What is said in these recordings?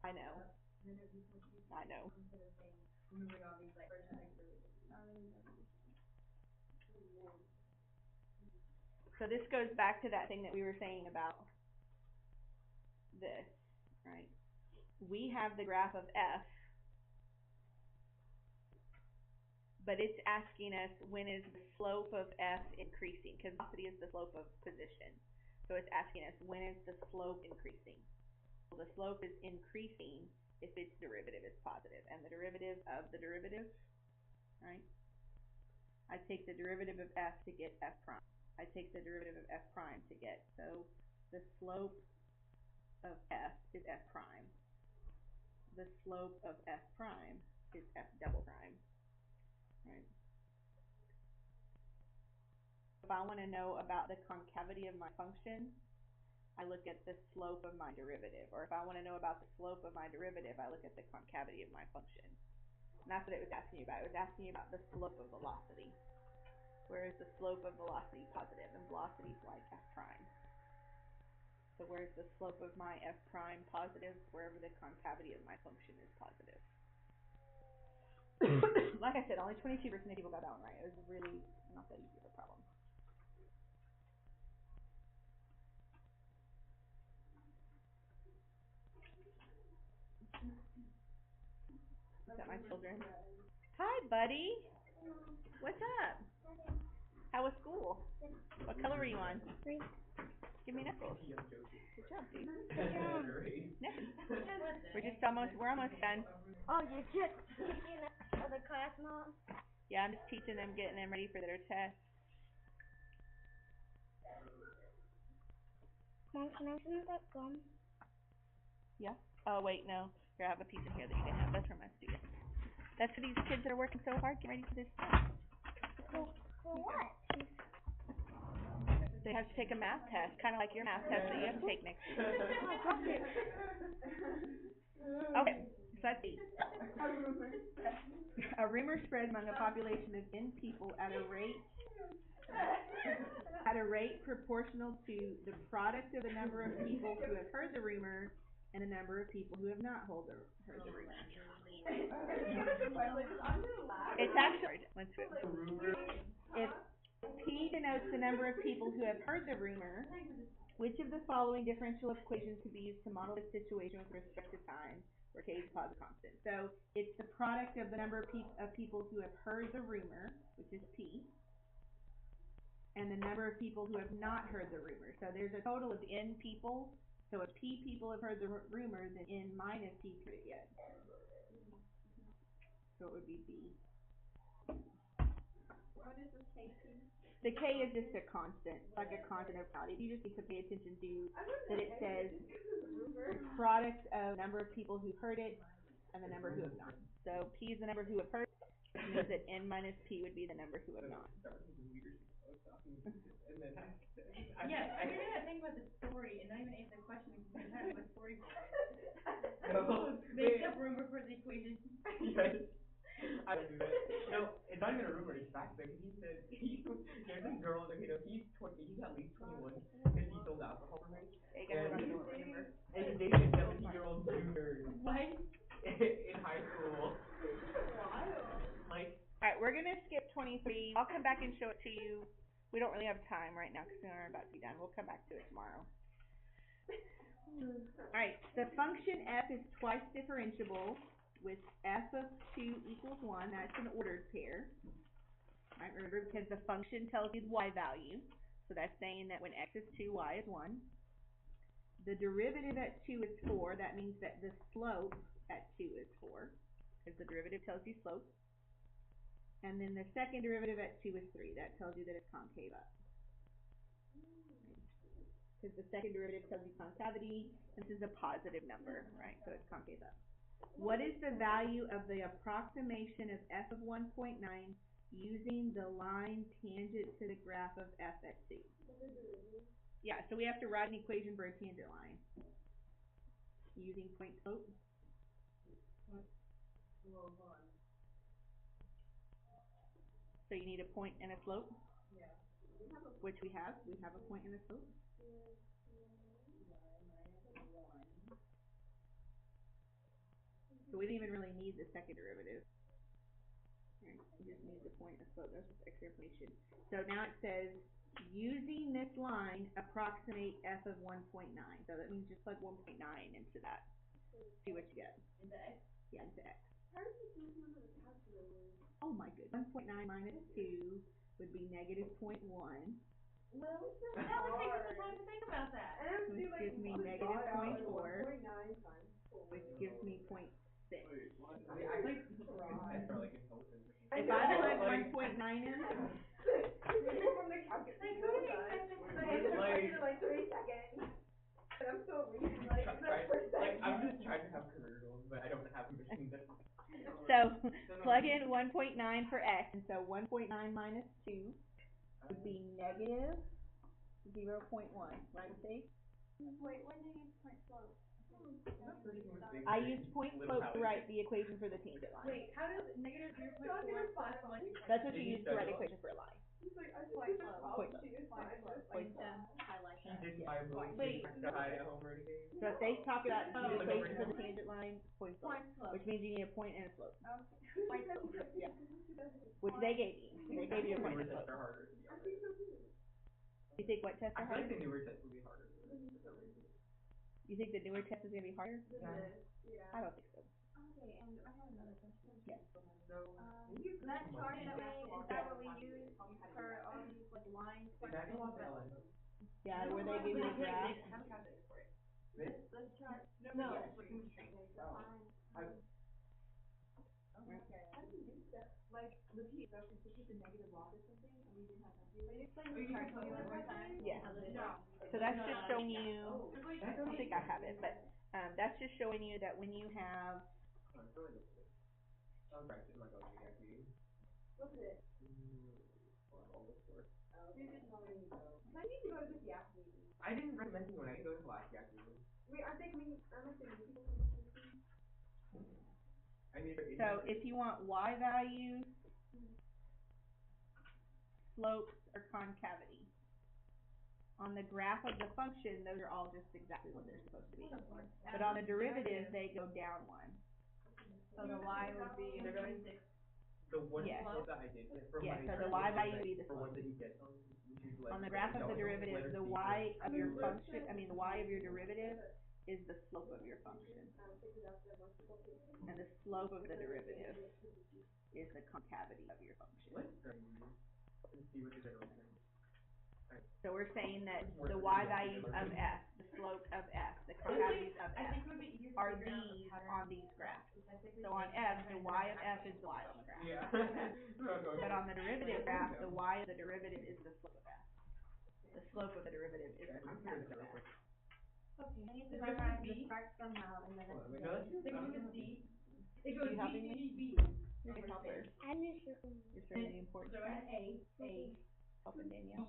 I know. I know. So this goes back to that thing that we were saying about this, right? We have the graph of f, but it's asking us when is the slope of f increasing, because velocity is the slope of position. So it's asking us when is the slope increasing. Well, the slope is increasing if its derivative is positive, and the derivative of the derivative, right? I take the derivative of f to get f prime. I take the derivative of f prime to get, so the slope of f is f prime. The slope of f prime is f double prime, right? If I want to know about the concavity of my function, I look at the slope of my derivative. Or if I want to know about the slope of my derivative, I look at the concavity of my function. And that's what it was asking you about. It was asking you about the slope of velocity. Where is the slope of velocity positive? And velocity is like f prime. So where is the slope of my f prime positive? Wherever the concavity of my function is positive. Like I said, only 22% of people got that one right. It was really not that easy of a problem. Is that my children? Hi, buddy. What's up? How was school? What color were you on? Green. Give me an apple. Good job, dude. Good job. Yeah. We're almost done. Oh, you're just teaching the class, Mom? Yeah, I'm just teaching them, getting them ready for their test. Mom, can I finish that gum? Yeah. Oh, wait, no. Here, I have a piece in here that you can have. That's for my students. That's for these kids that are working so hard, getting ready for this test. For what? They have to take a math test, kind of like your math test that you have to take next week. Okay, so let's see. A rumor spread among a population of N people at a rate proportional to the product of the number of people who have heard the rumor and the number of people who have not heard the rumor. It's actually, if P denotes the number of people who have heard the rumor, which of the following differential equations could be used to model this situation with respect to time, where K is a positive constant? So it's the product of the number of people who have heard the rumor, which is P, and the number of people who have not heard the rumor. So there's a total of N people. So if P people have heard the rumor, then N minus P could it yet. So it would be B. What is this K? The K is just a constant, like a constant of probability. You just need to pay attention to that it says the product of number of people who heard it and the number who have not. So P is the number who have heard it, which means that N minus P would be the number who have not. Yes, I didn't even think about the story and not even answer the question because I had a story for it. No, Make up rumor for the equation. Yes. I don't do that. No, it's not even a rumor, it's fact, because he said, there's this girl, you know, he's at least 21, because he sold alcohol for her, and he's dating a 17-year-old junior. What? In high school. Like. Alright, we're gonna skip 23. I'll come back and show it to you. We don't really have time right now, because we're about to be done. We'll come back to it tomorrow. Alright, the function f is twice differentiable with f of 2 equals 1. That's an ordered pair. Right, remember, because the function tells you the y value. So that's saying that when x is 2, y is 1. The derivative at 2 is 4. That means that the slope at 2 is 4. Because the derivative tells you slope. And then the second derivative at 2 is 3. That tells you that it's concave up. Because the second derivative tells you concavity. This is a positive number, right? So it's concave up. What is the value of the approximation of f of 1.9 using the line tangent to the graph of f at 2? Yeah, so we have to write an equation for a tangent line. Using point slope. So you need a point and a slope? Yeah. Which we have. We have a point and a slope. we didn't even really need the second derivative. Right, we just need the point of slope, that's just extra information. So now it says, using this line, approximate f of 1.9. So that means just plug 1.9 into that. See what you get. Into X? Yeah, into x. Oh my goodness. 1.9 minus 2 would be negative 0.1. That would take us the time to think about that. Which gives me negative 0.4. Which gives me 0.6. I mean, I like tests are like intelligent. If I plug 1.9 in, I'm just trying to have career goals, but I don't have machine that. so plug in 1.9 for x, and so 1.9 minus 2 would be negative 0.1, right, see? Wait, when did you point slope? I used point slope to write the equation for the tangent line. Wait, how does negative 0.4 plus 1? That's what you use to write the equation for a line. Point slope. Point slope. Point slope. Highlight She that. didn't buy a book. Wait. To hide at home or anything. So if they talk about Oh. the equation for the tangent line, point slope, Point slope. which means you need a point and a slope, Point slope. yeah. Which they gave you. They gave you a point Newer and a tests slope. are harder, to be honest. You think what test I are feel like harder? the newer tests will be harder for some reason. You think the newer test is gonna be harder? I don't think so. Okay, and I have another question. Yes. So, That chart that is that what we use for all these like lines? exactly what that was. Yeah, where they give you a graph. This? This chart? No. Yes. I- Yeah. So that's just showing you, I don't think I have it, but, that's just showing you that when you have, Oh, it's really good. I'm practicing my going to meeting. What's it? All this work. I need to go to this yak meeting. I didn't recommend you when I go to last yak meeting. Wait, aren't they coming, people I mean, but so if you want y values, slopes, or concavity. On the graph of the function, those are all just exactly what they're supposed to be. But on the derivative, they go down one. So the y would be. the one Yes. slope that I did get from Yeah, my. so the y value would be the For slope. one that you get on, which is On the graph of the derivative, the y of your function, the y of your derivative is the slope of your function. And the slope of the derivative is the concavity of your function. Let's try and see what the general term is. So we're saying that the y values of f, the slope of f, the concavities of f, are these on these graphs. So on f, the y of f is the y on the graph. Yeah. But on the derivative graph, the y of the derivative is the slope of f. The slope of the derivative is the concavity of f. Okay, I need to memorize this part somehow and then. You helping me? You're a helper. It's really important. Helping Danielle.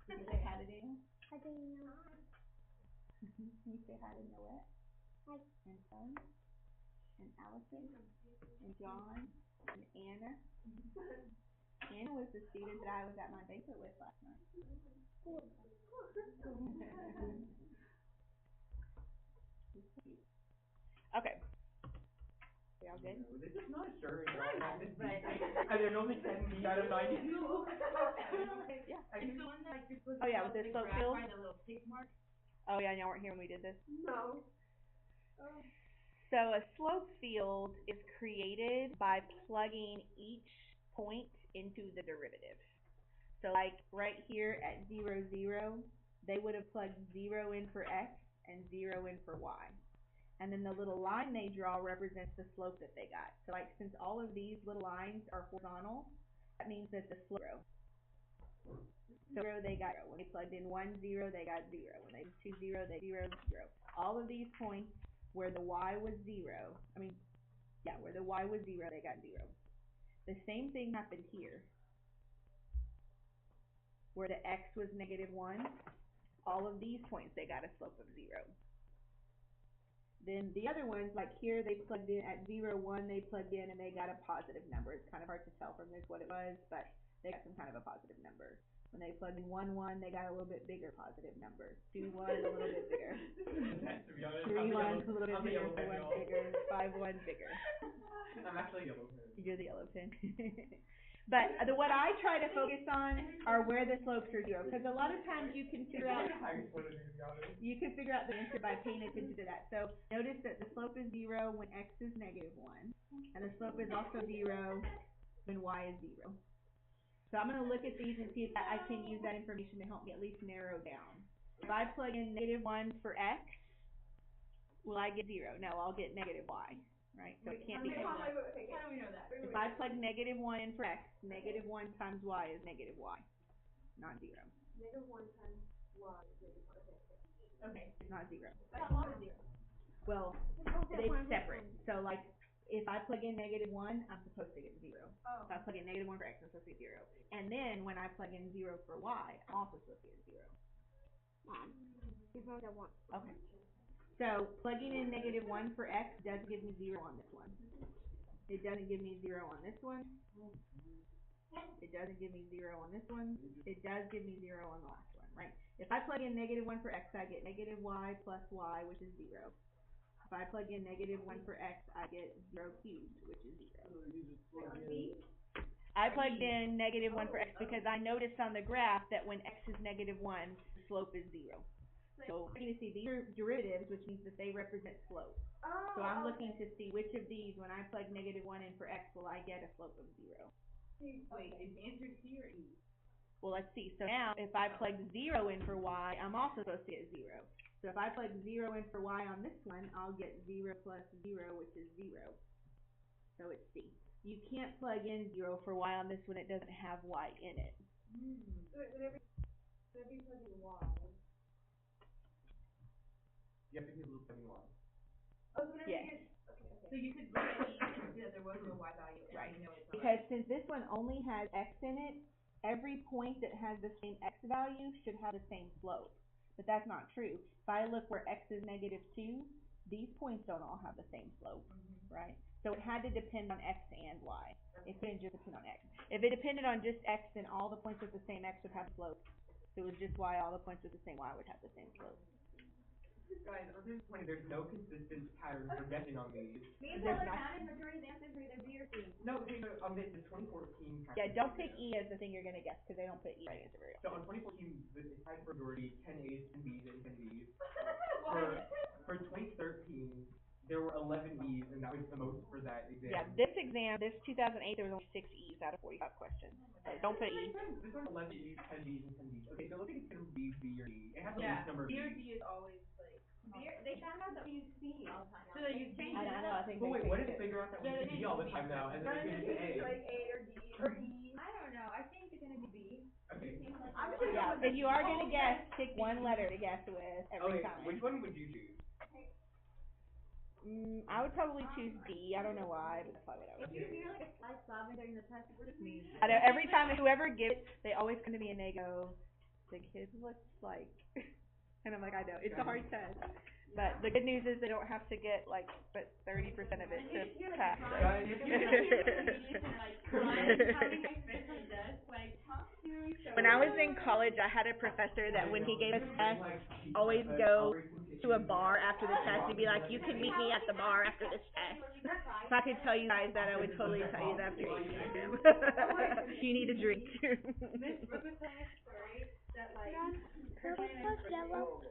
Can you say hi to Danielle? Can you say hi to Noette? And Son? And Allison? And John? And Anna? Anna was the student that I was at my banquet with last night. Okay. We all good? This is not sure. But- And there's only 10 out of 90. Yeah. It's the one that you're supposed Oh, to yeah, follow with the the slope graph field? by the little tick mark. Oh yeah, y'all weren't here when we did this. No. So a slope field is created by plugging each point into the derivative. So like right here at 0, 0, they would have plugged 0 in for x and 0 in for y. And then the little line they draw represents the slope that they got. So like since all of these little lines are horizontal, that means that the slope 0, they got 0. When they plugged in 1, 0, they got 0. When they did 2, 0, they 0, 0. All of these points where the y was 0, where the y was 0, they got 0. The same thing happened here. Where the x was negative 1, all of these points, they got a slope of 0. Then the other ones, like here, they plugged in at 0, 1, they plugged in and they got a positive number. It's kind of hard to tell from this what it was, but they got some kind of a positive number. When they plugged in 1, 1, they got a little bit bigger positive number. 2, 1, a little bit bigger. To be honest, 3, I'm the 1, a little bit I'm the bigger. yellow 4, pen, 1, y'all. bigger. 5, 1, bigger. I'm actually yellow pen. You're the yellow pin. But what I try to focus on are where the slopes are 0, because a lot of times you can figure out the answer by paying attention to that. So notice that the slope is 0 when x is -1, and the slope is also 0 when y is 0. So I'm going to look at these and see if I can use that information to help me at least narrow down. If I plug in -1 for x, will I get 0? No, I'll get -y, right? So it can't be Wait, -1. wait. How do we know that? If I plug -1 in for x, -1 times y is -y, not 0. -1 times y is -1. Okay. It's not 0. I thought one was 0. Well, it's separate. So like, if I plug in -1, I'm supposed to get 0. Oh. If I plug in -1 for x, I'm supposed to get 0. And then when I plug in 0 for y, I'm also supposed to get 0. Okay. So plugging in -1 for x doesn't give me 0 on this one. It doesn't give me 0 on this one. It doesn't give me 0 on this one. It does give me 0 on the last one, right? If I plug in -1 for x, I get -y plus y, which is 0. If I plug in -1 for x, I get 0 cubed, which is 0. I plugged in -1 for x because I noticed on the graph that when x is -1, the slope is 0. So you're going to see these are derivatives, which means that they represent slope. So I'm looking to see which of these, when I plug -1 in for x, will I get a slope of 0. Wait, is the answer C or E? Well, let's see. So now, if I plug 0 in for y, I'm also supposed to get 0. So if I plug 0 in for y on this one, I'll get 0 plus 0, which is 0. So it's C. You can't plug in 0 for y on this one. It doesn't have y in it. So whenever you plug in y. You have to give a little funny one. Oh, so whenever Yes. you get, okay. So you could look at E and see that there was no Y value, and Right. you know it's not Because since this one only has x in it, every point that has the same x value should have the same slope. But that's not true. If I look where x is -2, these points don't all have the same slope, right? So it had to depend on x and y. It couldn't just depend on x. If it depended on just x, then all the points with the same x would have slope. If it was just y, all the points with the same y would have the same slope. Guys, I'm disappointed there's no consistent pattern for guessing on these. Me and There's Tyler not- found in majority of the answers were either B or C. No, okay, so on the 2014 Yeah, pattern. don't pick E as the thing you're gonna guess, because they don't put E right answer very So often. on 2014, the type majority, 10 A's, 10 B's, and 10 B's. Why? For 2013, there were 11 E's, and that was the most for that exam. Yeah, this exam, this 2008, there was only 6 E's out of 45 questions. So don't put E. This one 11 E's, 10 B's, and 10 B's. Okay, so look at it's gonna be B or E. It has a Yeah, least number of B or B's. D is always like. They found out that we use C all the time now. So they use B. I don't know, I think But they wait, what changed if it. they figure out that we Yeah, use they B all the use time now, and then None they of can the use B's A? like A or D or E. I don't know. I think it's gonna be B. Okay. I'm just gonna Yeah, go with if you are gonna all guess, guess pick one letter to guess with every Okay, time. which one would you choose? I would probably choose D. I don't know why, but that's probably what I would. If you're near like a slight sobbing during the test, what if we? I know every time whoever gives it, they always come to me and they go, "The kid looks like," and I'm like, "I know it's a hard test." But the good news is they don't have to get like but 30% of it to pass. Guys, if you- When I was in college, I had a professor that when he gave us tests, always go to a bar after the test and be like, "You can meet me at the bar after this test." If I could tell you guys that, I would totally tell you that after eating him. You need a drink. Miss Brooke was telling a story that like. Purple plus yellow.